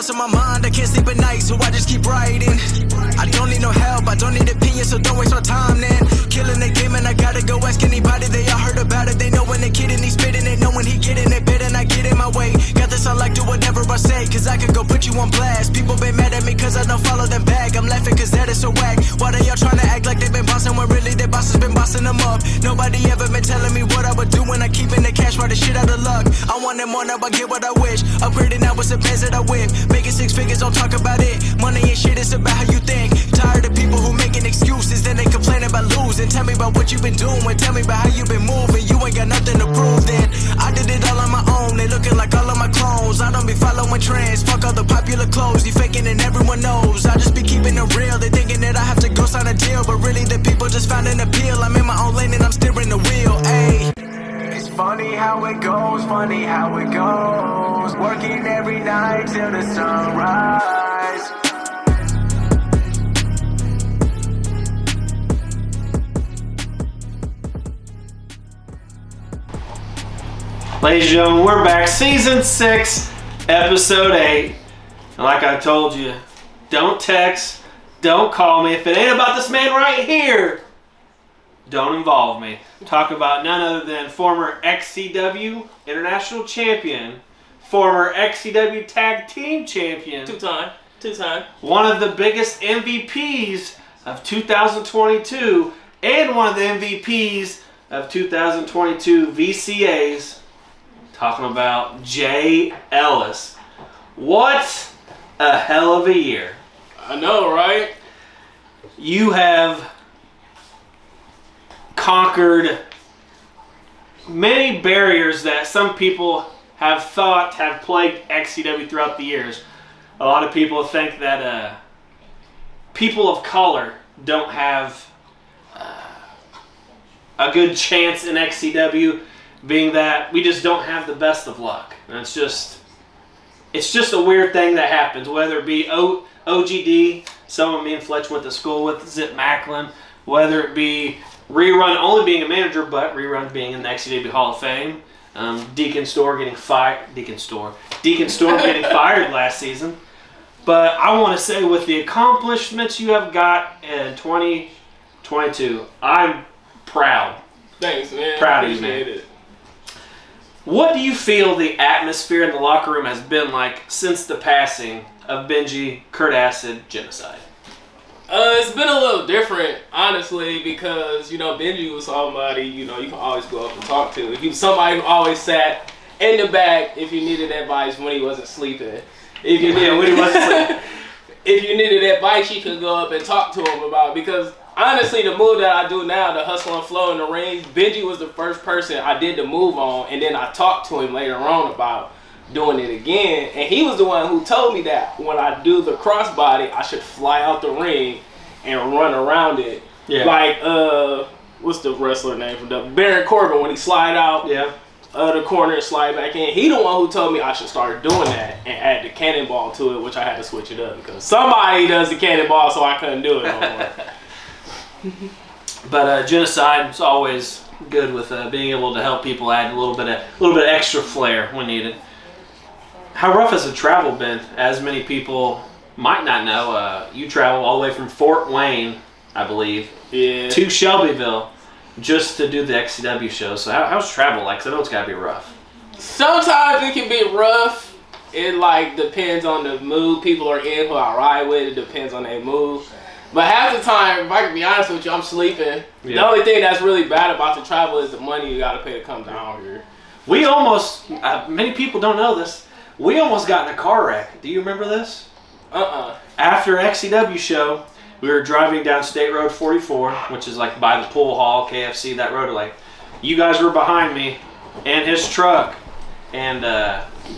thoughts on my mind, I can't sleep at night, so I just keep writing. I don't need no help, I don't need opinions, so don't waste my time then. Killing the game and I gotta go ask anybody, they all heard about it. They know when the kid and he's spitting it, know when he getting it, bit and I get in my way. Got this, I like do whatever I say, cause I could go put you on blast. People been mad at me cause I don't follow them back. I'm laughing cause that is so whack. Why they all trying to act like they been bossing when really their boss has been bossing them up? Nobody ever been telling me what I would do when I keep in the cash for the shit out of luck. I want it more, now I get what I wish. Upgrading now with some pants that I whip. Making 6 figures, don't talk about it. Money ain't shit, it's about how you think. Tired of people who making excuses, then they complain about losing. Tell me about what you been doing, tell me about how you been moving. You ain't got nothing to prove then. I did it all on my own, they looking like all of my clones. I don't be following trends, fuck all the popular clothes. You faking and everyone knows. I just be keeping it real, they thinking that I have to go sign a deal, but really the people just found an appeal. I'm in my own lane and I'm steering the wheel, ayy. It's funny how it goes, funny how it goes. Working every night till the sunrise. Ladies and gentlemen, we're back. Season 6, Episode 8. And like I told you, don't text, don't call me. If it ain't about this man right here, don't involve me. Talk about none other than former XCW International Champion, former XCW Tag Team Champion. Two-time. One of the biggest MVPs of 2022 and one of the MVPs of 2022 VCAs. Talking about Jay Ellis. What a hell of a year. I know, right? You have conquered many barriers that some people have thought have plagued XCW throughout the years. A lot of people think that people of color don't have a good chance in XCW, being that we just don't have the best of luck. And it's just a weird thing that happens, whether it be OGD, someone me and Fletch went to school with, Zip Macklin, whether it be Rerun only being a manager, but Rerun being in the XCW Hall of Fame, Deacon Store getting fired last season. But I want to say, with the accomplishments you have got in 2022, I'm proud. Thanks, man. Proud of you, man. It. What do you feel the atmosphere in the locker room has been like since the passing of Benji, Kurt Acid, Genocide? It's been a little different, honestly, because, Benji was somebody, you can always go up and talk to. He was somebody who always sat in the back if you needed advice when he wasn't sleeping. If you needed advice, you could go up and talk to him about, because honestly, the move that I do now, the hustle and flow in the ring, Benji was the first person I did the move on, and then I talked to him later on about doing it again, and he was the one who told me that when I do the crossbody, I should fly out the ring and run around it. Yeah. Like, what's the wrestler name from the Baron Corbin, when he slide out the corner and slide back in. He the one who told me I should start doing that and add the cannonball to it, which I had to switch it up because somebody does the cannonball, so I couldn't do it no more. But Genocide is always good with being able to help people add a little bit of extra flair when needed. How rough has the travel been? As many people might not know, you travel all the way from Fort Wayne, I believe, to Shelbyville just to do the XCW show. So how's travel like? 'Cause I know it's got to be rough. Sometimes it can be rough. It depends on the mood people are in, who I ride with. It depends on their mood. But half the time, if I can be honest with you, I'm sleeping. Yeah. The only thing that's really bad about the travel is the money you got to pay to come down here. We almost, many people don't know this, we almost got in a car wreck. Do you remember this? After XCW show, we were driving down State Road 44, which is like by the pool hall, KFC, that road. You guys were behind me and his truck and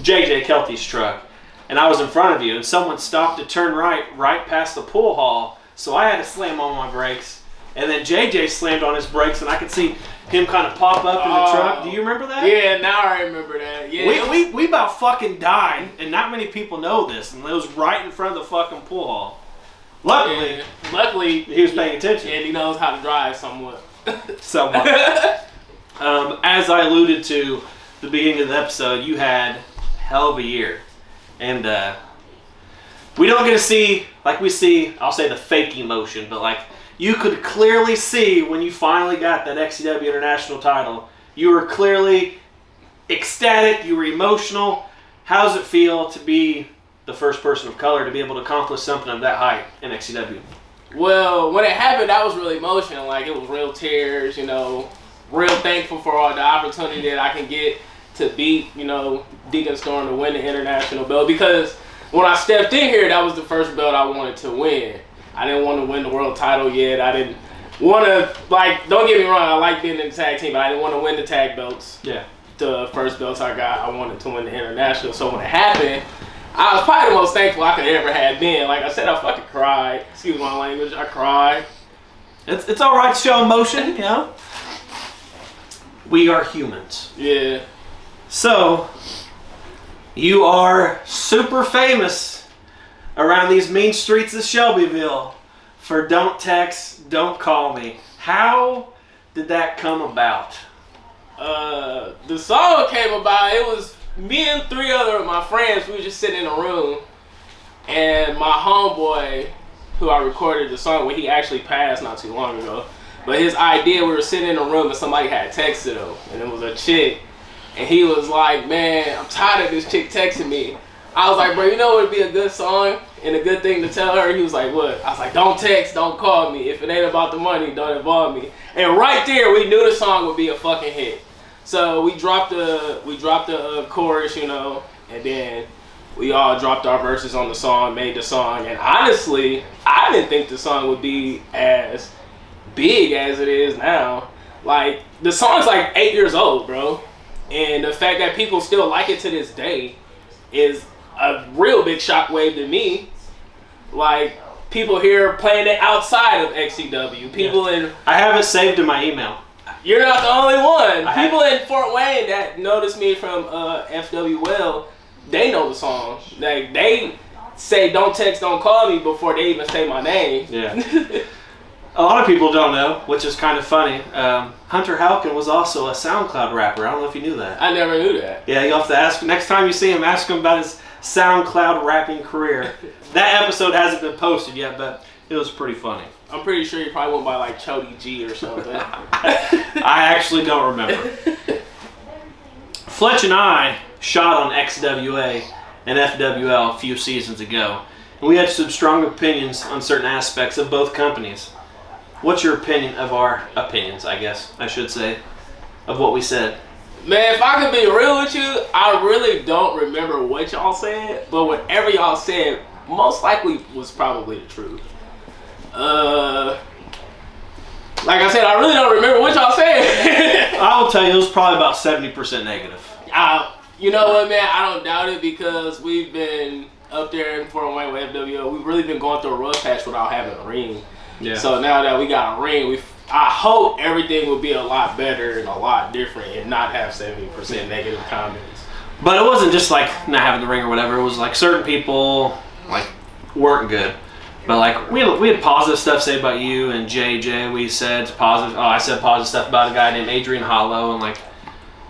JJ Kelty's truck. And I was in front of you, and someone stopped to turn right past the pool hall. So I had to slam on my brakes, and then JJ slammed on his brakes, and I could see him kind of pop up in the truck. Do you remember that? Yeah, now I remember that. Yeah, we about fucking died, and not many people know this, and it was right in front of the fucking pool hall. Luckily, he was paying attention. And he knows how to drive somewhat. As I alluded to the beginning of the episode, you had a hell of a year, and we don't get to see, like we see, I'll say the fake emotion, but like you could clearly see when you finally got that XCW International title, you were clearly ecstatic, you were emotional. How does it feel to be the first person of color to be able to accomplish something of that height in XCW? Well, when it happened, I was really emotional. Like, it was real tears, you know, real thankful for all the opportunity that I can get to beat, you know, Deacon Storm to win the international belt. Because when I stepped in here, that was the first belt I wanted to win. I didn't want to win the world title yet. I didn't want to, like, don't get me wrong, I like being in the tag team, but I didn't want to win the tag belts. Yeah. The first belts I got, I wanted to win the international. So when it happened, I was probably the most thankful I could ever have been. Like I said, I fucking cried. Excuse my language, I cried. It's all right to show emotion, you know? We are humans. Yeah. So, you are super famous around these mean streets of Shelbyville for Don't Text, Don't Call Me. How did that come about? The song came about, it was me and 3 other of my friends. We were just sitting in a room, and my homeboy, who I recorded the song with, he actually passed not too long ago. But his idea, we were sitting in a room and somebody had texted him, and it was a chick. And he was like, man, I'm tired of this chick texting me. I was like, bro, you know what would be a good song and a good thing to tell her? He was like, what? I was like, don't text, don't call me. If it ain't about the money, don't involve me. And right there, we knew the song would be a fucking hit. So we dropped the chorus, you know, and then we all dropped our verses on the song, made the song. And honestly, I didn't think the song would be as big as it is now. Like, the song's like 8 years old, bro. And the fact that people still like it to this day is a real big shockwave to me. Like, people here playing it outside of XCW. People in... I have it saved in my email. You're not the only one. People in Fort Wayne that noticed me from FWL, they know the song. Like, they say don't text, don't call me before they even say my name. Yeah. A lot of people don't know, which is kind of funny. Hunter Halkin was also a SoundCloud rapper. I don't know if you knew that. I never knew that. Yeah, you'll have to ask. Next time you see him, ask him about his SoundCloud rapping career. That episode hasn't been posted yet, but it was pretty funny. I'm pretty sure you probably went by like Chody G or something. I actually don't remember. Fletch and I shot on XWA and FWL a few seasons ago, and we had some strong opinions on certain aspects of both companies. What's your opinion of our opinions, I guess I should say, of what we said? Man, if I could be real with you, I really don't remember what y'all said, but whatever y'all said most likely was probably the truth. Like I said, I really don't remember what y'all said. I will tell you, it was probably about 70% negative. You know what, man? I don't doubt it because we've been up there in Fort Wayne with FWO. We've really been going through a rough patch without having a ring. Yeah. So now that we got a ring, I hope everything will be a lot better and a lot different and not have 70% negative comments. But it wasn't just like not having the ring or whatever. It was like certain people like weren't good. But like we had positive stuff to say about you and JJ. We said positive. I said positive stuff about a guy named Adrian Hollow, and like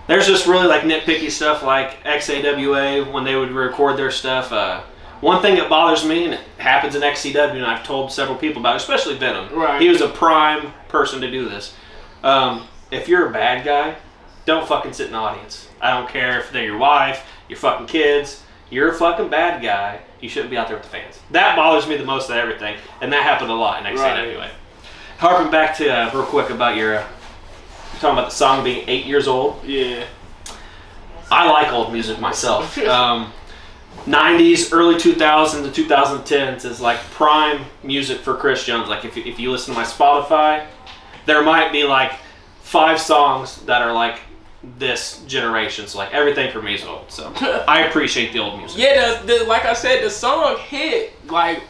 there's just really like nitpicky stuff like XAWA when they would record their stuff. One thing that bothers me, and it happens in XCW, and I've told several people about it, especially Venom. Right. He was a prime person to do this. If you're a bad guy, don't fucking sit in the audience. I don't care if they're your wife, your fucking kids. You're a fucking bad guy. You shouldn't be out there with the fans. That bothers me the most of everything, and that happened a lot in XCW. Right. Harping back to real quick about you're talking about the song being 8 years old. Yeah. I like old music myself. 90s, early 2000s to 2010s is like prime music for Chris Jones. Like if you listen to my Spotify, there might be like 5 songs that are like this generation. So like everything for me is old. So I appreciate the old music. Yeah, like I said, the song hit. Like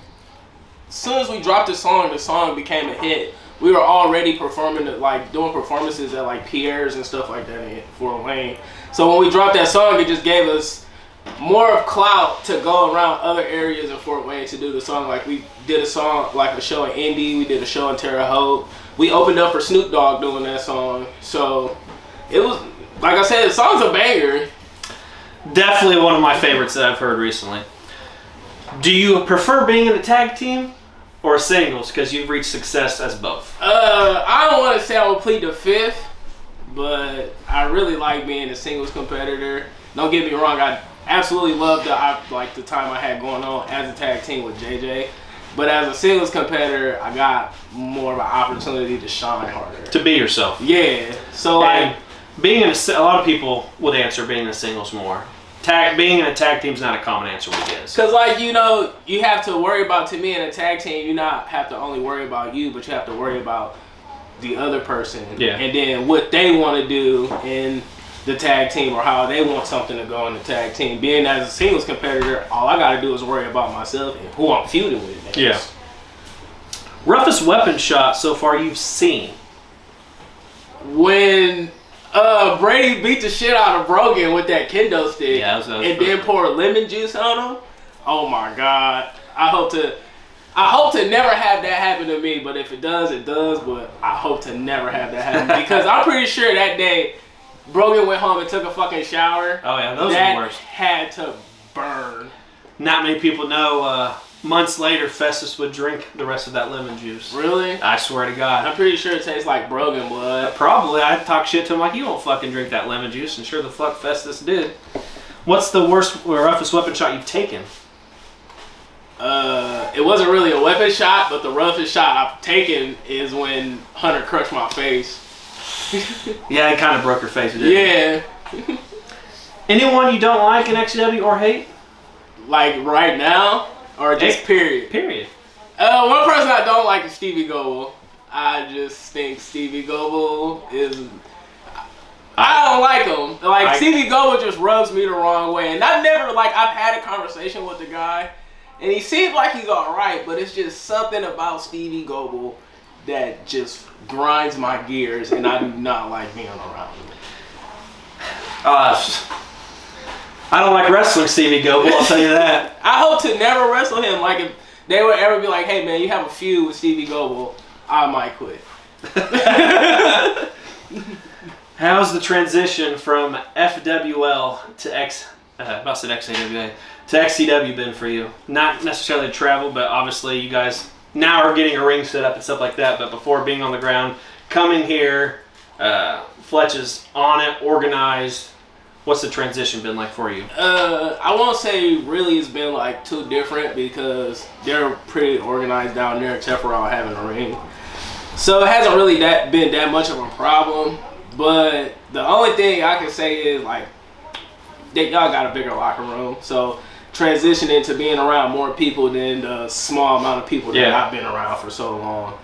as soon as we dropped the song became a hit. We were already performing, like doing performances at like Pierre's and stuff like that in Fort Wayne. So when we dropped that song, it just gave us more of clout to go around other areas in Fort Wayne to do the song. Like we did a song, like a show in Indy, we did a show in Terre Haute. We opened up for Snoop Dogg doing that song. So it was, like I said, the song's a banger. Definitely one of my favorites that I've heard recently. Do you prefer being in a tag team or singles? Because you've reached success as both. I don't want to say I would plead the fifth, but I really like being a singles competitor. Don't get me wrong, I absolutely love the time I had going on as a tag team with JJ. But as a singles competitor, I got more of an opportunity to shine harder. To be yourself. Yeah. So and being in a lot of people would answer being in a singles more. Being in a tag team is not a common answer we get. Because you have to worry about, to me in a tag team, you not have to only worry about you, but you have to worry about the other person. Yeah. And then what they want to do in the tag team or how they want something to go in the tag team. Being as a singles competitor, all I got to do is worry about myself and who I'm feuding with next. Yeah. Roughest weapon shot so far you've seen? When Brady beat the shit out of Brogan with that kendo stick, and then pour lemon juice on him. Oh my God! I hope to never have that happen to me. But if it does, it does. But I hope to never have that happen because I'm pretty sure that day Brogan went home and took a fucking shower. Oh yeah, those are the worst. Had to burn. Not many people know. Months later, Festus would drink the rest of that lemon juice. Really? I swear to God. I'm pretty sure it tastes like Brogan blood. Probably. I'd talk shit to him like, you won't fucking drink that lemon juice, and sure the fuck Festus did. What's the worst or roughest weapon shot you've taken? It wasn't really a weapon shot, but the roughest shot I've taken is when Hunter crushed my face. Yeah, it kind of broke your face, didn't it? Yeah. Anyone you don't like in XCW or hate? Like right now? Or just period? Period. One person I don't like is Stevie Goble. I just think Stevie Goble is... I don't like him. Stevie Goble just rubs me the wrong way. And I've had a conversation with the guy, and he seems like he's alright, but it's just something about Stevie Goble that just grinds my gears, and I do not like being around him. I don't like wrestling Stevie Goble, I'll tell you that. I hope to never wrestle him. Like, if they would ever be like, hey man, you have a feud with Stevie Goble, I might quit. How's the transition from FWL to XAWA to XCW been for you? Not necessarily travel, but obviously you guys now are getting a ring set up and stuff like that, but before being on the ground, coming here, Fletch is on it, organized. What's the transition been like for you? I won't say really it's been like too different because they're pretty organized down there except for all having a ring. So it hasn't really been that much of a problem. But the only thing I can say is like y'all got a bigger locker room. So transitioning to being around more people than the small amount of people that I've been around for so long,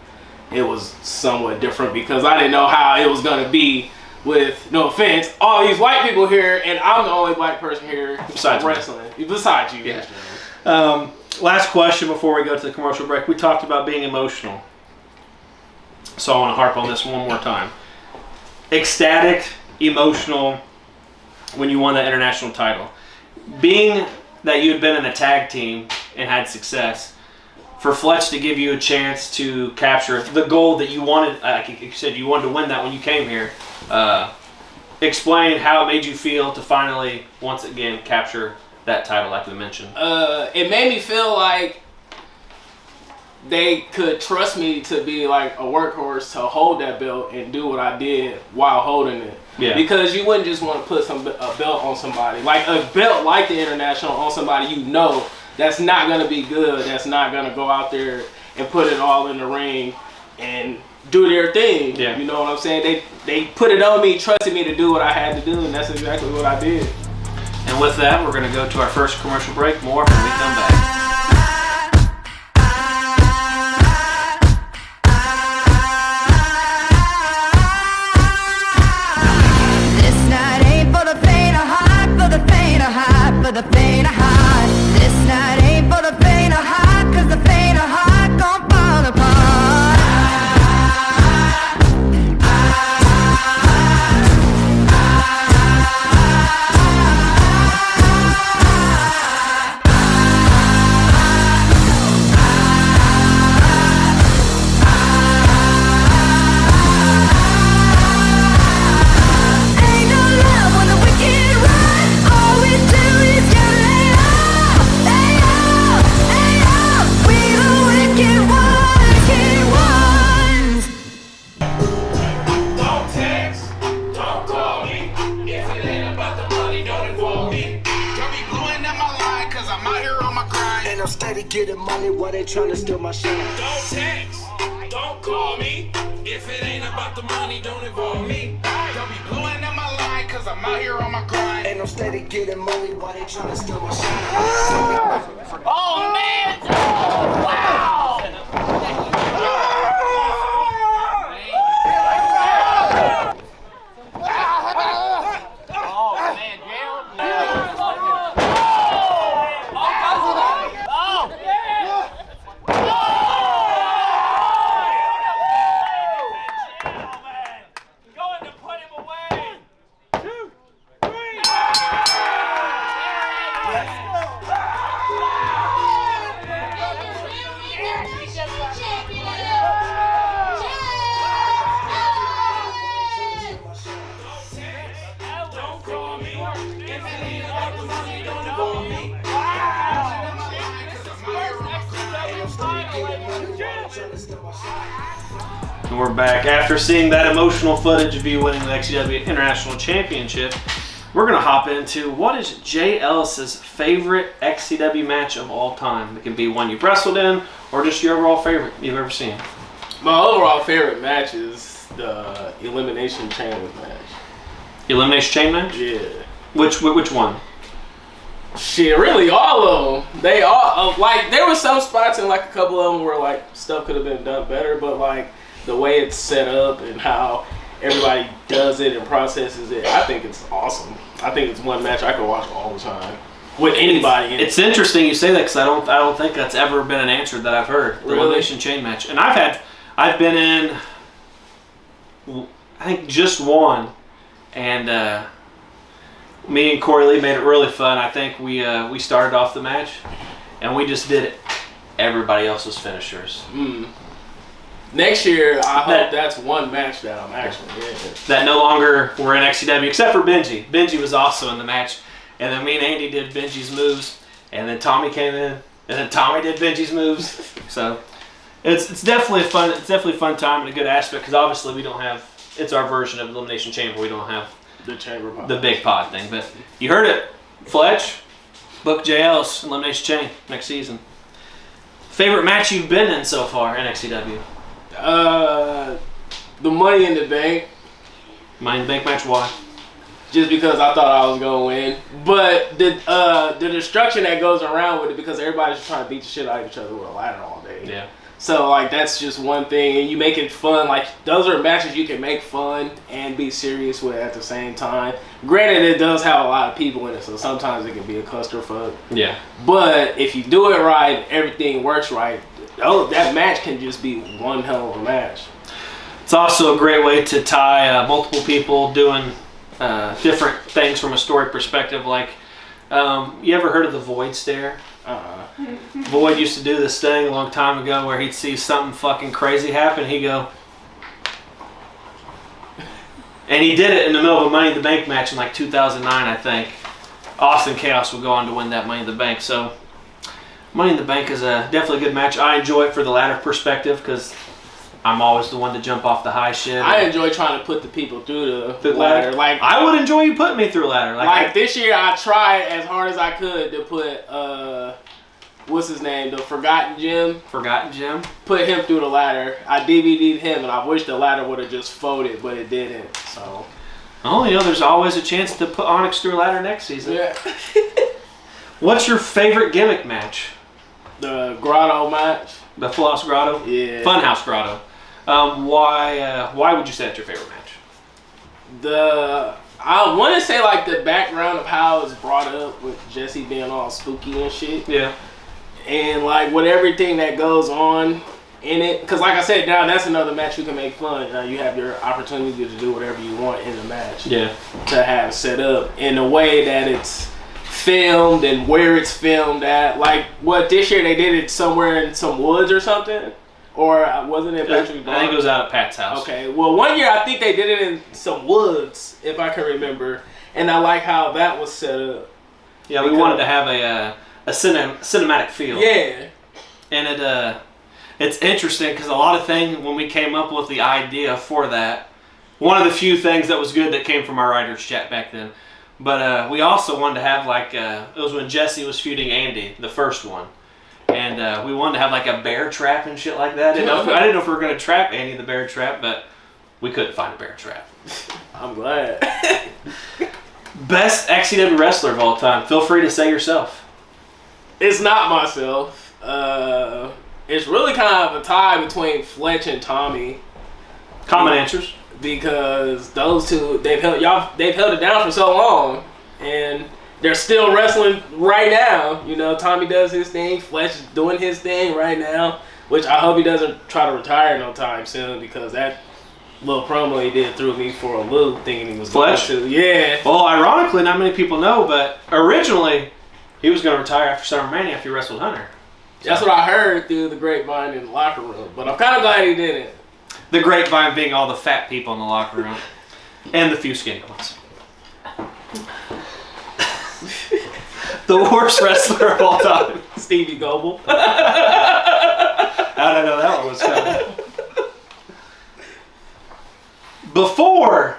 it was somewhat different because I didn't know how it was gonna be. With no offense, all these white people here, and I'm the only black person here besides wrestling. Besides you, yeah. Last question before we go to the commercial break. We talked about being emotional, so I want to harp on this one more time. Ecstatic, emotional, when you won that international title. Being that you had been in a tag team and had success, for Fletch to give you a chance to capture the goal that you wanted, like you said, you wanted to win that when you came here. Explain how it made you feel to finally, once again, capture that title like we mentioned. It made me feel like they could trust me to be like a workhorse to hold that belt and do what I did while holding it. Yeah. Because you wouldn't just want to put a belt on somebody. Like a belt like the International on somebody you know that's not going to be good, that's not going to go out there and put it all in the ring and do their thing. Yeah. You know what I'm saying? They put it on me, trusted me to do what I had to do, and that's exactly what I did. And with that, we're going to go to our first commercial break. More when we come back. This night ain't for the faint of heart, for the faint of heart, for the faint of heart. This night ain't for the faint of heart, 'cause the faint of heart gon' fall apart. Ain't no love when the wicked run. All we do is get laid up. And I'm steady getting money while they tryna steal my shine. Don't text, don't call me. If it ain't about the money, don't involve me. Don't be blowing up my line, cause I'm out here on my grind. And I'm steady getting money while they tryna steal my shine. Oh man! Oh, wow! And we're back. After seeing that emotional footage of you winning the XCW International Championship, we're going to hop into what is Jay Ellis's favorite XCW match of all time. It can be one you've wrestled in or just your overall favorite you've ever seen. My overall favorite match is the Elimination Chamber match. Elimination Chain match? Yeah. Which one? Shit, really all of them. They all, like, there was some spots and like a couple of them where like stuff could have been done better, but like the way it's set up and how everybody does it and processes it, I think it's awesome. I think it's one match I could watch all the time with anybody in it. It's interesting you say that because I don't think that's ever been an answer that I've heard. The Really? Elimination Chain match, and I've been in, I think just one, and me and Corey Lee made it really fun. I think we started off the match, and we just did everybody else's finishers. Next year, I hope that's one match that I'm actually in. That no longer were in XCW, except for Benji. Benji was also in the match, and then me and Andy did Benji's moves, and then Tommy came in, and then Tommy did Benji's moves. So it's definitely fun. It's definitely a fun time and a good aspect because obviously we don't have. It's our version of Elimination Chamber. We don't have The chamber pod. the big pod thing, but you heard it. Fletch, book Jay Ellis, Elimination Chain next season. Favorite match you've been in so far in XCW? The Money in the Bank, Money in the Bank match. Why? just because I thought I was gonna win. But the destruction that goes around with it, because everybody's just trying to beat the shit out of each other with a ladder all day. Yeah. So like that's just one thing, and you make it fun. Like those are matches you can make fun and be serious with at the same time. Granted, it does have a lot of people in it, so sometimes it can be a clusterfuck. Yeah. But if you do it right, everything works right. That match can just be one hell of a match. It's also a great way to tie multiple people doing different things from a story perspective. Like, you ever heard of the Void Stare? Void used to do this thing a long time ago where he'd see something fucking crazy happen. He'd go, and he did it in the middle of a Money in the Bank match in like 2009, I think. Austin Chaos would go on to win that Money in the Bank. So Money in the Bank is definitely a good match. I enjoy it for the ladder perspective because I'm always the one to jump off the high shit. I enjoy trying to put the people through the ladder. Like I would enjoy you putting me through a ladder. Like this year, I tried as hard as I could to put what's his name, the Forgotten Gem. Put him through the ladder. I DVD'd him, and I wish the ladder would have just folded, but it didn't. So. Oh, you know, there's always a chance to put Onyx through a ladder next season. Yeah. What's your favorite gimmick match? The Grotto match. The Floss Grotto? Yeah. Funhouse Grotto. Why would you say that's your favorite match? I want to say like the background of how it's brought up with Jesse being all spooky and shit. Yeah. And like with everything that goes on in it, because like I said, now that's another match you can make fun. You have your opportunity to do whatever you want in the match. Yeah. To have set up in a way that it's filmed and where it's filmed at. Like what this year they did it somewhere in some woods or something. Or wasn't it Patrick? I think it was out at Pat's house. Okay. Well, one year I think they did it in some woods, if I can remember, and I like how that was set up. Yeah, we wanted to have a cinematic feel. Yeah. And it's interesting because a lot of things when we came up with the idea for that, one of the few things that was good that came from our writers' chat back then. But we also wanted to have like it was when Jesse was feuding Andy, the first one. and we wanted to have like a bear trap and shit like that. I didn't know if we were gonna trap Andy the bear trap, but we couldn't find a bear trap. I'm glad. Best XCW wrestler of all time. Feel free to say yourself. It's not myself. It's really kind of a tie between Fletch and Tommy. Common answers. Because those two, they've held it down for so long, and they're still wrestling right now. You know, Tommy does his thing, Fletch is doing his thing right now, which I hope he doesn't try to retire no time soon, because that little promo he did threw me for a loop, thinking he was Fletch. going to. Yeah. Well, ironically, not many people know, but originally he was going to retire after SummerMania after he wrestled Hunter. That's what I heard through the grapevine in the locker room, but I'm kind of glad he didn't. The grapevine being all the fat people in the locker room and the few skinny ones. The worst wrestler of all time, Stevie Goebel. I didn't know that one was coming. Before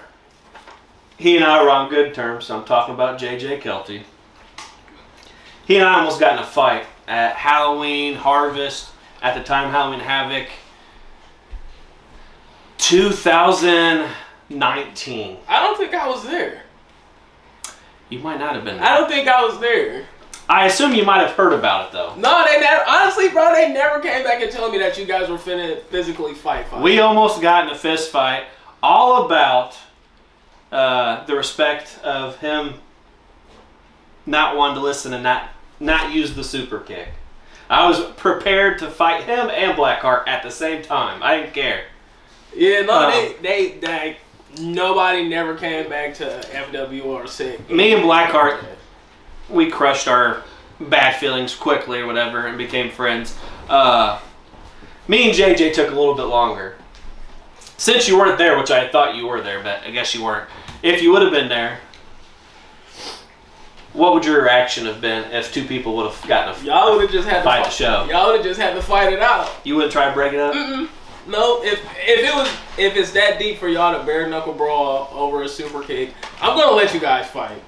he and I were on good terms, I'm talking about J.J. Kelty. He and I almost got in a fight at Halloween Harvest, at the time Halloween Havoc, 2019. I don't think I was there. You might not have been there. I don't think I was there. I assume you might have heard about it, though. No, they never. Honestly, bro, they never came back and told me that you guys were finna physically fight. We almost got in a fist fight, all about the respect of him not wanting to listen and not use the super kick. I was prepared to fight him and Blackheart at the same time. I didn't care. Yeah, no, they nobody never came back to FW or sick. Me and Blackheart, we crushed our bad feelings quickly or whatever and became friends. Me and JJ took a little bit longer. Since you weren't there, which I thought you were there, but I guess you weren't. If you would have been there, what would your reaction have been if two people would have gotten a Y'all would have just had to fight the show? Y'all would have just had to fight it out. You wouldn't try to break it up? Mm-mm. No, if it's that deep for y'all to bare knuckle brawl over a super kick, I'm gonna let you guys fight.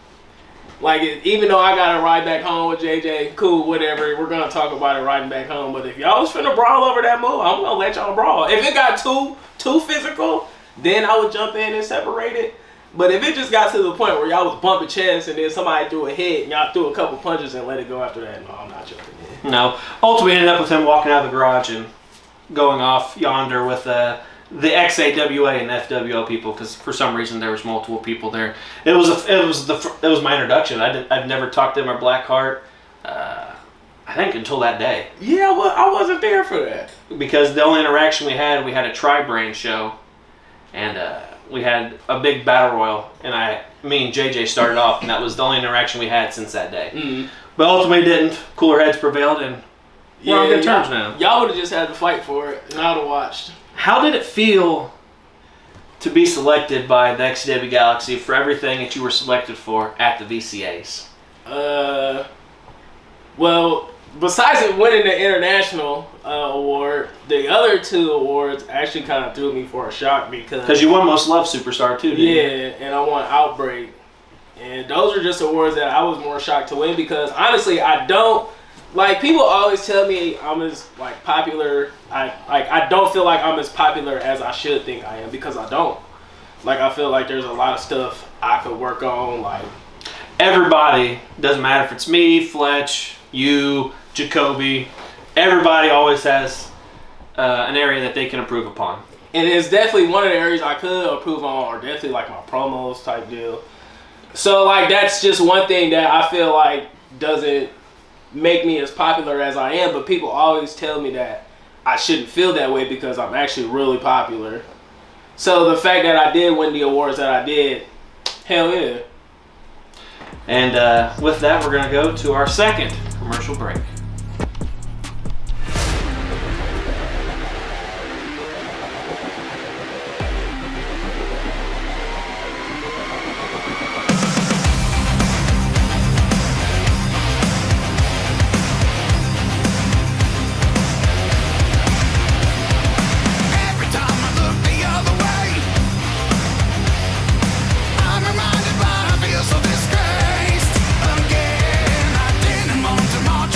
Like, even though I gotta ride back home with JJ, cool, whatever. We're gonna talk about it riding back home. But if y'all was finna brawl over that move, I'm gonna let y'all brawl. If it got too physical, then I would jump in and separate it. But if it just got to the point where y'all was bumping chests and then somebody threw a hit and y'all threw a couple punches and let it go after that, no, I'm not jumping in. No. Ultimately, ended up with him walking out of the garage and going off yonder with the XAWA and FWO people, because for some reason there was multiple people there. It was my introduction. I've never talked to him or Blackheart. I think until that day. Yeah, well, I wasn't there for that. Because the only interaction we had a Tri-Brain show, and we had a big battle royal, and me and JJ started off, and that was the only interaction we had since that day. Mm-hmm. But ultimately didn't. Cooler heads prevailed, and we're on good terms now. Y'all would have just had to fight for it, and I would have watched. How did it feel to be selected by the XCW Galaxy for everything that you were selected for at the VCAs? Well, besides it winning the international award, the other two awards actually kind of threw me for a shock because you won Most Loved Superstar too, didn't you? Yeah, and I won Outbreak, and those are just awards that I was more shocked to win because honestly, I don't. Like, people always tell me I'm as, like, popular. I don't feel like I'm as popular as I should think I am, because I don't. Like, I feel like there's a lot of stuff I could work on, like... Everybody, doesn't matter if it's me, Fletch, you, Jacoby, everybody always has an area that they can improve upon. And it's definitely one of the areas I could improve on, or definitely, like, my promos type deal. So, like, that's just one thing that I feel like doesn't make me as popular as I am, but people always tell me that I shouldn't feel that way because I'm actually really popular. So the fact that I did win the awards that I did, hell yeah. And with that, we're going to go to our second commercial break.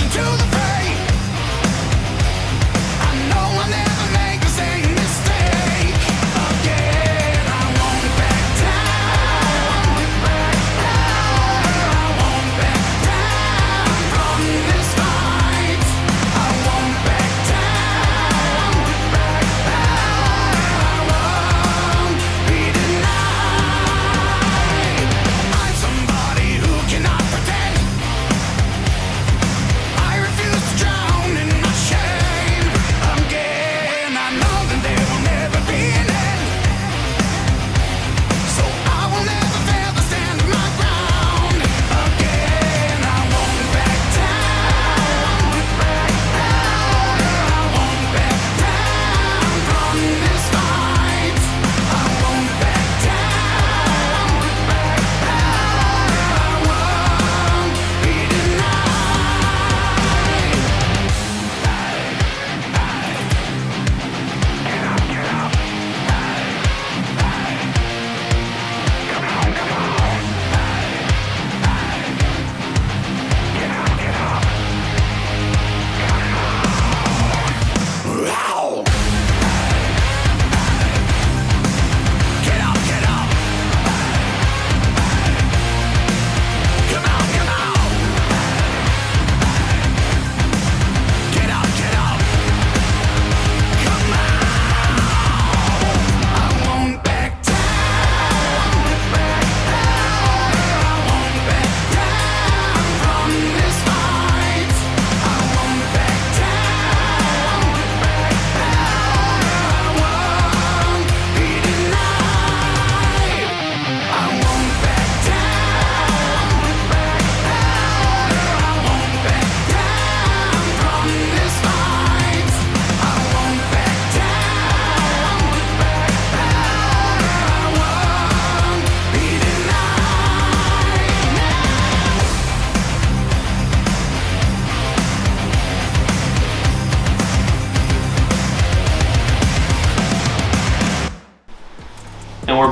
To the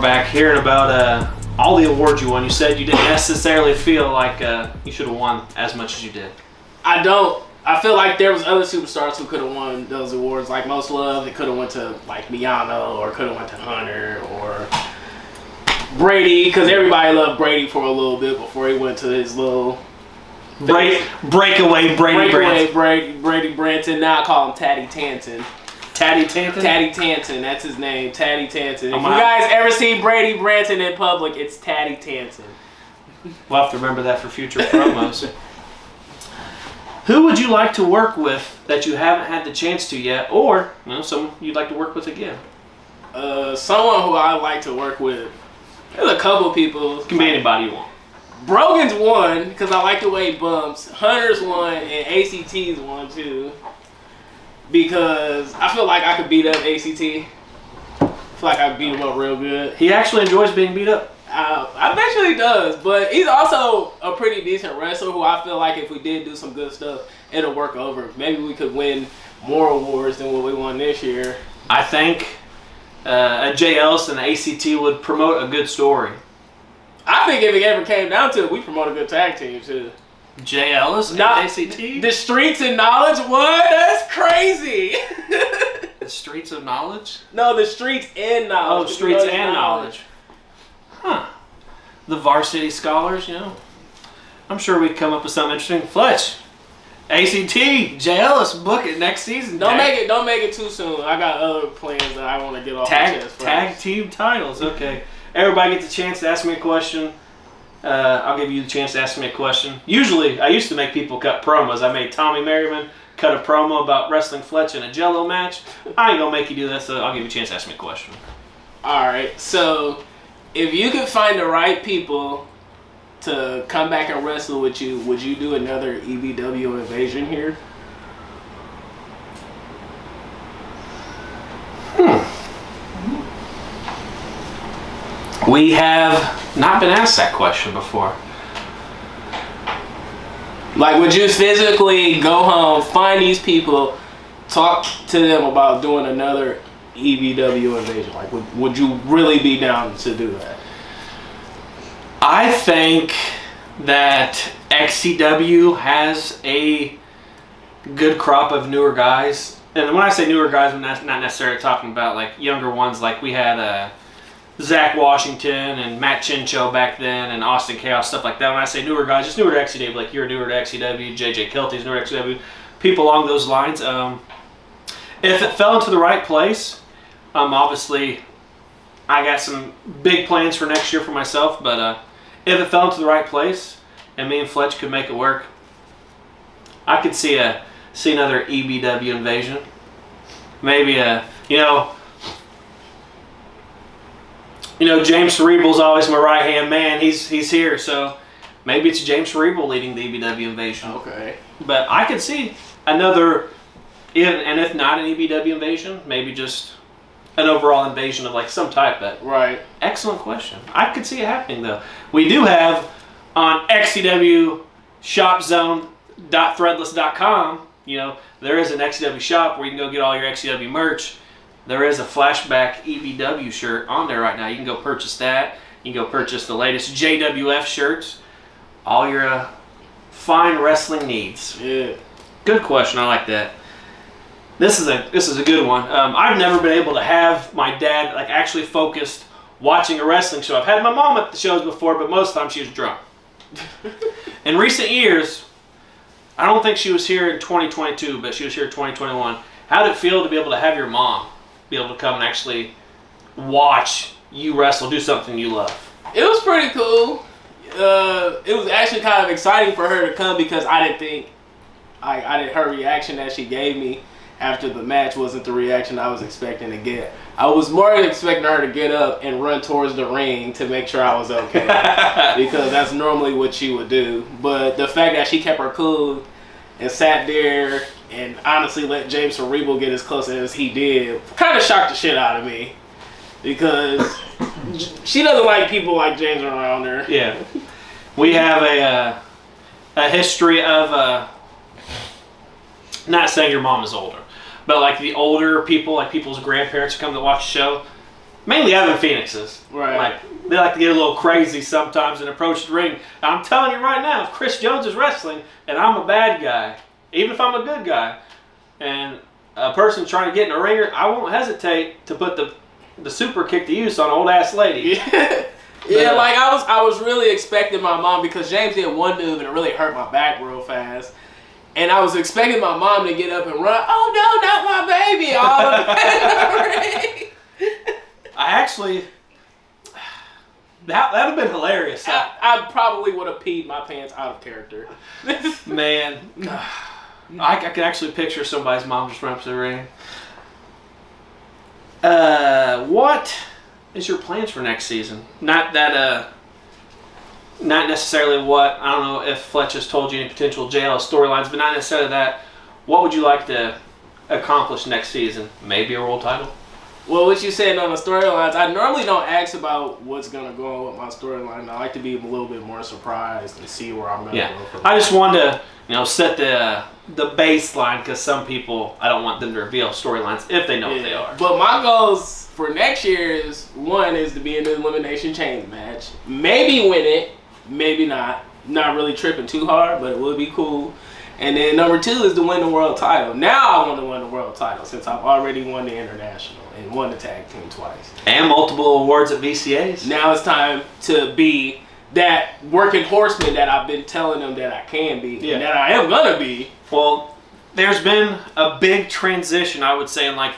back hearing about all the awards you won. You said you didn't necessarily feel like you should have won as much as you did. I don't. I feel like there was other superstars who could have won those awards. Like Most Loved, it could have went to like Miano, or could have went to Hunter, or Brady, because everybody loved Brady for a little bit before he went to his little breakaway Brady Branton. Now I call him Taddy Tanton. Taddy Tanton? Taddy Tanton, that's his name, Taddy Tanton. If you guys ever see Brady Branton in public, it's Taddy Tanton. We'll have to remember that for future promos. Who would you like to work with that you haven't had the chance to yet, or someone you'd like to work with again? Someone who I like to work with. There's a couple people. It can be anybody you want. Brogan's one, because I like the way he bumps. Hunter's one, and ACT's one too. Because I feel like I could beat up ACT. I feel like I could beat him up real good. He actually enjoys being beat up. I bet you he does, but he's also a pretty decent wrestler who I feel like if we did do some good stuff, it'll work over. Maybe we could win more awards than what we won this year. I think a J. Ellis and ACT would promote a good story. I think if it ever came down to it, we promote a good tag team too. J. Ellis and ACT? The Streets and Knowledge? What? That's crazy. The Streets of Knowledge? No, the Streets and Knowledge. Oh, Streets and Knowledge. Huh. The Varsity Scholars, I'm sure we'd come up with something interesting. Fletch, ACT, J. Ellis, book it next season. Don't make it too soon. I got other plans that I want to get off my chest first. Tag team titles, okay. Everybody gets a chance to ask me a question. I'll give you the chance to ask me a question. Usually, I used to make people cut promos. I made Tommy Merriman cut a promo about wrestling Fletch in a Jello match. I ain't gonna make you do that, so I'll give you a chance to ask me a question. All right, so if you could find the right people to come back and wrestle with you, would you do another EBW invasion here? We have not been asked that question before. Like, would you physically go home, find these people, talk to them about doing another EBW invasion? Like, would you really be down to do that? I think that XCW has a good crop of newer guys. And when I say newer guys, I'm not necessarily talking about like younger ones. Like we had Zach Washington and Matt Chincho back then and Austin Chaos, stuff like that. When I say newer guys, just newer to XCW. Like you're newer to XCW, JJ Kelty's newer to XCW. People along those lines. If it fell into the right place, obviously I got some big plans for next year for myself. But if it fell into the right place and me and Fletch could make it work, I could see another EBW invasion. Maybe James Cerebral's always my right hand man. He's here, so maybe it's James Cerebral leading the EBW invasion. Okay. But I could see another, and if not an EBW invasion, maybe just an overall invasion of like some type. But right. Excellent question. I could see it happening though. We do have on XCW shopzone.threadless.com. There is an XCW shop where you can go get all your XCW merch. There is a Flashback EBW shirt on there right now. You can go purchase that. You can go purchase the latest JWF shirts. All your fine wrestling needs. Yeah. Good question. I like that. This is a good one. I've never been able to have my dad like actually focused watching a wrestling show. I've had my mom at the shows before, but most of the time she was drunk. In recent years, I don't think she was here in 2022, but she was here in 2021. How did it feel to be able to have your mom be able to come and actually watch you wrestle, do something you love? It was pretty cool. It was actually kind of exciting for her to come because I didn't think her reaction that she gave me after the match wasn't the reaction I was expecting to get. I was more expecting her to get up and run towards the ring to make sure I was okay because that's normally what she would do. But the fact that she kept her cool and sat there and honestly let James Cerebral get as close as he did kind of shocked the shit out of me because she doesn't like people like James around her. Yeah. We have a history of not saying your mom is older, but like the older people, like people's grandparents who come to watch the show, mainly Evan Phoenix's. Right. Like, they like to get a little crazy sometimes and approach the ring. And I'm telling you right now, if Chris Jones is wrestling and I'm a bad guy, even if I'm a good guy, and a person trying to get in a ringer, I won't hesitate to put the super kick to use on an old ass lady. Yeah, like I was really expecting my mom, because James did one move and it really hurt my back real fast. And I was expecting my mom to get up and run. Oh no, not my baby! All of it. I actually, that would have been hilarious. I probably would have peed my pants out of character. Man, I could actually picture somebody's mom just run up to the ring. What is your plans for next season? Not necessarily what, I don't know if Fletch has told you any potential JL storylines, but not necessarily that. What would you like to accomplish next season? Maybe a world title? Well, what you said on the storylines, I normally don't ask about what's going to go on with my storyline. I like to be a little bit more surprised and see where I'm going to go from there. I just wanted to, set the baseline, because some people, I don't want them to reveal storylines if they know what they are. But my goals for next year is, one is to be in the Elimination Chamber match. Maybe win it, maybe not. Not really tripping too hard, but it would be cool. And then number 2 is to win the world title. Now I want to win the world title, since I've already won the international and won the tag team twice. And multiple awards at VCAs. Now it's time to be that working horseman that I've been telling them that I can be, and that I am going to be. Well, there's been a big transition, I would say, in like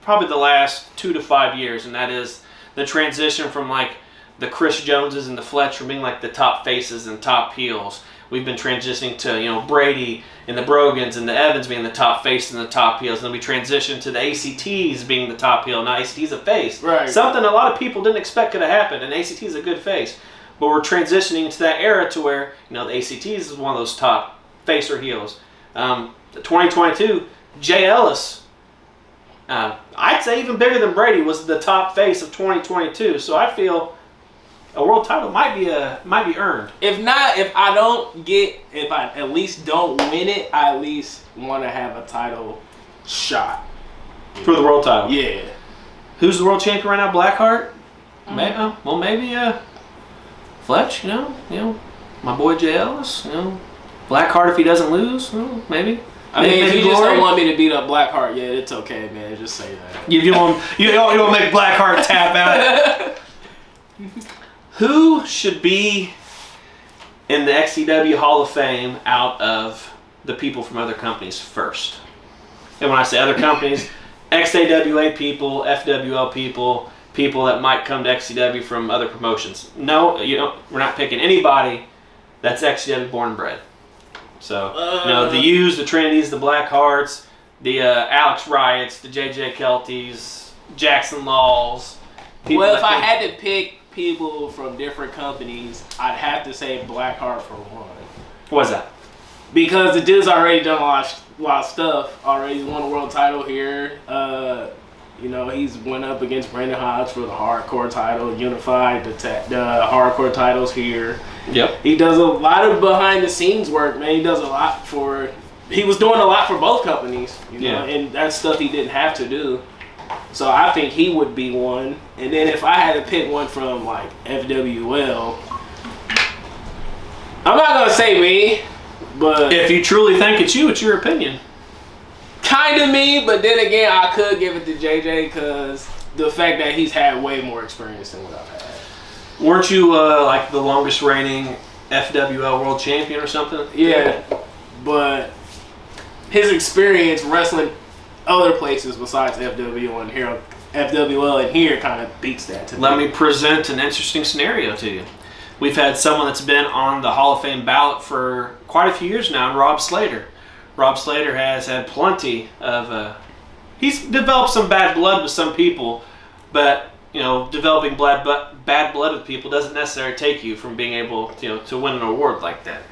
probably the last 2 to 5 years, and that is the transition from like the Chris Joneses and the Fletcher being like the top faces and top heels. We've been transitioning to, Brady and the Brogans and the Evans being the top face and the top heels. And then we transitioned to the ACTs being the top heel. Now ACT's a face. Right. Something a lot of people didn't expect could have happened. And ACT's a good face. But we're transitioning to that era to where, the ACTs is one of those top face or heels. 2022, Jay Ellis, I'd say even bigger than Brady, was the top face of 2022. So I feel a world title might be earned. If not, if I at least don't win it, I at least want to have a title shot For the world title. Yeah. Who's the world champion right now? Blackheart? Maybe Fletch, my boy Jay Ellis, Blackheart if he doesn't lose, maybe. If you just don't want me to beat up Blackheart, it's okay, man. Just say that. You don't make Blackheart tap out. Who should be in the XCW Hall of Fame out of the people from other companies first? And when I say other companies, XAWA people, FWL people, people that might come to XCW from other promotions. No, we're not picking anybody that's XCW born and bred. So, the U's, the Trinities, the Blackhearts, the Alex Riots, the JJ Kelties, Jackson Laws. Well, if I had to pick people from different companies, I'd have to say Blackheart for one. What's that? Because the dude's already done a lot of stuff. Already won a world title here. He's went up against Brandon Hodge for the hardcore title, unified the hardcore titles here. Yep. He does a lot of behind the scenes work, man. He was doing a lot for both companies, and that's stuff he didn't have to do. So I think he would be one. And then if I had to pick one from like FWL, I'm not gonna say me, but if you truly think it's you, it's your opinion. Kind of me, but then again, I could give it to JJ because the fact that he's had way more experience than what I've had. Weren't you like the longest reigning FWL world champion or something? Yeah, but his experience wrestling other places besides FWL and here kind of beats that to me. Let me present an interesting scenario to you. We've had someone that's been on the Hall of Fame ballot for quite a few years now, Rob Slater. Rob Slater has had plenty of... he's developed some bad blood with some people, but, developing bad blood with people doesn't necessarily take you from being able, to win an award like that.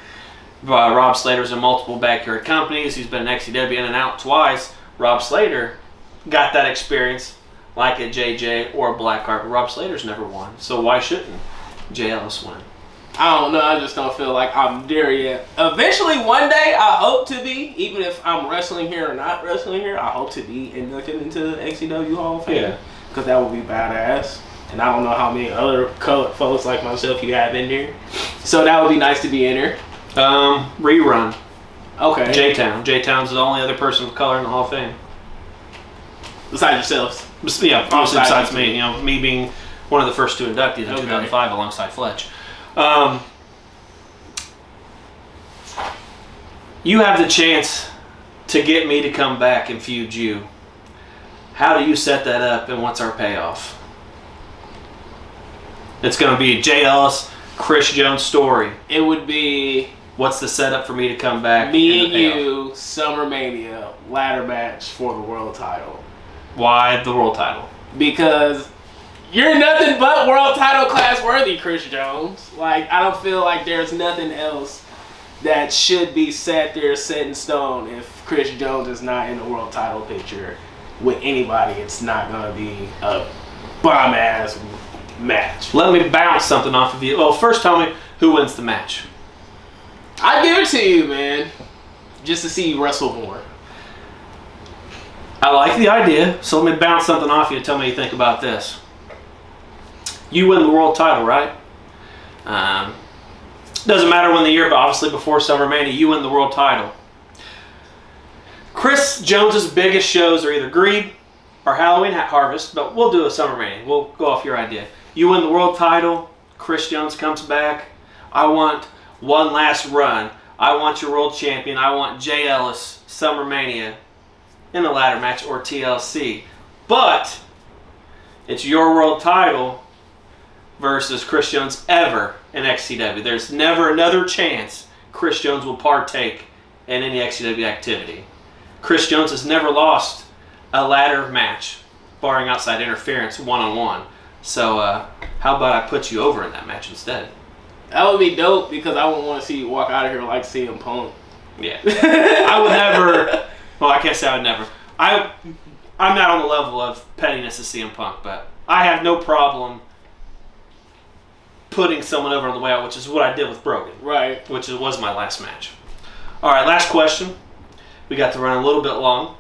Rob Slater's in multiple backyard companies. He's been in XCW in and out twice. Rob Slater got that experience like a JJ or a Blackheart, but Rob Slater's never won. So why shouldn't Jay Ellis win? I don't know. I just don't feel like I'm there yet. Eventually, one day, I hope to be. Even if I'm wrestling here or not wrestling here, I hope to be inducted into the XCW Hall of Fame. Yeah. because that would be badass. And I don't know how many other colored folks like myself you have in here. So that would be nice to be in here. Rerun. Okay. J-Town. J-Town's the only other person of color in the Hall of Fame. Besides yourselves. Yeah, obviously besides me. You know, me being one of the first two inductees in 2005 alongside Fletch. You have the chance to get me to come back and feud you. How do you set that up, and what's our payoff? It's going to be a Jay Ellis, Chris Jones story. It would be... What's the setup for me to come back? Me and you, Summer Mania, ladder match for the world title. Why the world title? Because you're nothing but world title class worthy, Chris Jones. Like, I don't feel like there's nothing else that should be set in stone. If Chris Jones is not in the world title picture with anybody, it's not going to be a bomb-ass match. Let me bounce something off of you. Well, first tell me who wins the match. I give it to you, man. Just to see you wrestle more. I like the idea, so let me bounce something off you and tell me what you think about this. You win the world title, right? Doesn't matter when the year, but obviously before SummerMania, you win the world title. Chris Jones's biggest shows are either Greed or Halloween Harvest, but we'll do a SummerMania. We'll go off your idea. You win the world title. Chris Jones comes back. I want one last run. I want your world champion. I want Jay Ellis, SummerMania, in a ladder match or TLC. But it's your world title versus Chris Jones ever in XCW. There's never another chance Chris Jones will partake in any XCW activity. Chris Jones has never lost a ladder match, barring outside interference, one-on-one. So how about I put you over in that match instead? That would be dope, because I wouldn't want to see you walk out of here like CM Punk. Yeah. I would never... Well, I can't say I would never. I'm not on the level of pettiness as CM Punk, but I have no problem putting someone over on the way out, which is what I did with Brogan. Right. Which was my last match. All right, last question. We got to run a little bit long.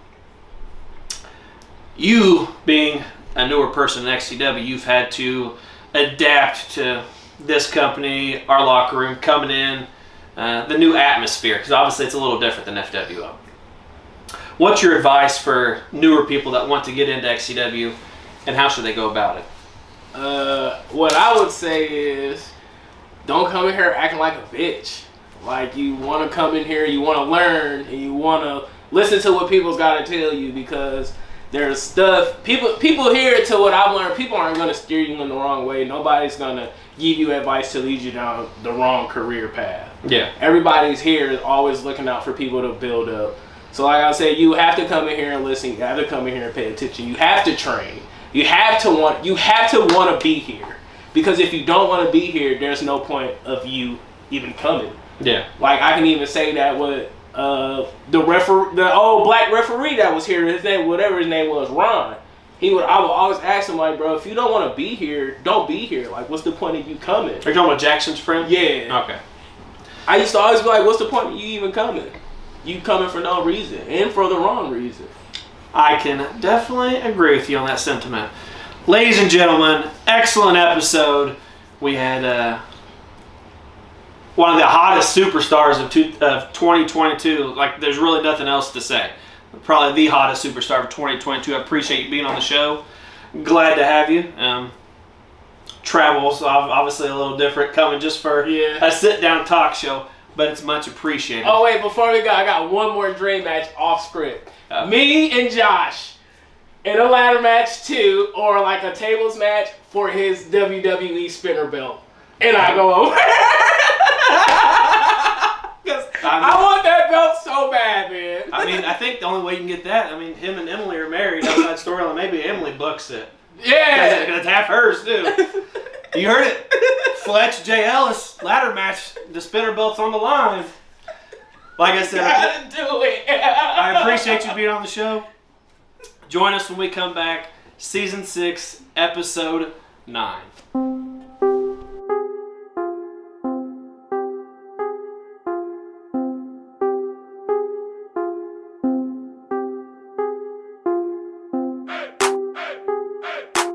You, being a newer person in XCW, you've had to adapt to this company, our locker room, coming in, the new atmosphere, because obviously it's a little different than FWO. What's your advice for newer people that want to get into XCW, and how should they go about it? What I would say is, don't come in here acting like a bitch. Like, you want to come in here, you want to learn, and you want to listen to what people's got to tell you, because there's stuff, people here, to what I've learned, people aren't going to steer you in the wrong way. Nobody's going to give you advice to lead you down the wrong career path. Yeah. Everybody's here always looking out for people to build up. So like I said, you have to come in here and listen. You have to come in here and pay attention. You have to train. You have to want to be here. Because if you don't want to be here, there's no point of you even coming. Yeah. Like, I can even say that with the old black referee that was here, his name, whatever his name was, Ron. I would always ask him, like, bro, if you don't want to be here, don't be here. Like, what's the point of you coming? Are you talking about Jackson's friend? Yeah. Okay. I used to always be like, what's the point of you even coming? You coming for no reason, and for the wrong reason. I can definitely agree with you on that sentiment. Ladies and gentlemen, excellent episode. We had one of the hottest superstars of 2022. Like, there's really nothing else to say. Probably the hottest superstar of 2022. I appreciate you being on the show. Glad to have you. Travel's obviously a little different, coming just for a sit-down talk show, but it's much appreciated. Oh, wait, before we go, I got one more dream match off script. Me and Josh in a ladder match too, or like a tables match for his WWE spinner belt. And I go over. I want that belt so bad, man. I mean, I think the only way you can get that, I mean, him and Emily are married outside storyline. Maybe Emily books it. Yeah. Because it's half hers, too. You heard it. Fletch, Jay Ellis, ladder match. The spinner belt's on the line. Like I said, gotta do it. I appreciate you being on the show. Join us when we come back. Season 6, Episode 9. Hey, hey, hey.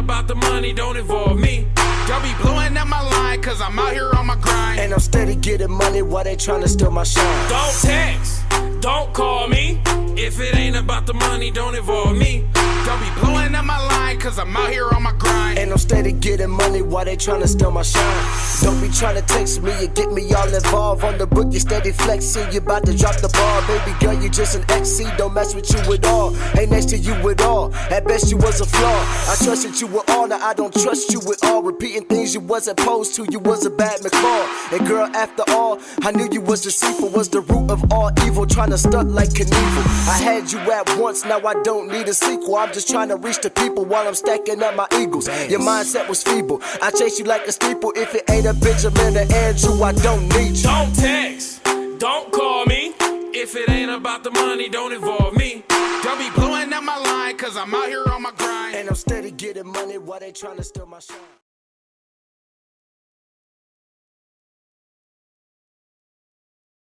about the money, don't involve me. Y'all be blowing up my line, cause I'm out here on my grind. And I'm steady getting money while they tryna steal my shine. Don't text, don't call me. If it ain't about the money, don't involve me. Y'all be blowing up my line, cause I'm out here on my grind. And I'm steady getting money while they tryna steal my shine. Don't be tryna text me and get me all involved. On the book, you steady flexing, you about to drop the ball. Baby girl, you just an XC, don't mess with you at all. Ain't next to you at all, at best you was a flaw. I trusted you with all, now I don't trust you at all. Repeating things you wasn't supposed to, you was a bad McCall. And girl, after all, I knew you was deceitful, was the root of all evil, tryna stunt like Knievel. I had you at once, now I don't need a sequel. I'm just trying to reach the people while I'm stacking up my eagles. Your mindset was feeble, I chase you like a steeple. If it ain't a Benjamin or Andrew, I don't need you. Don't text, don't call me. If it ain't about the money, don't involve me. Y'all be blowing up my line, cause I'm out here on my grind. And I'm steady getting money while they tryna steal my shine.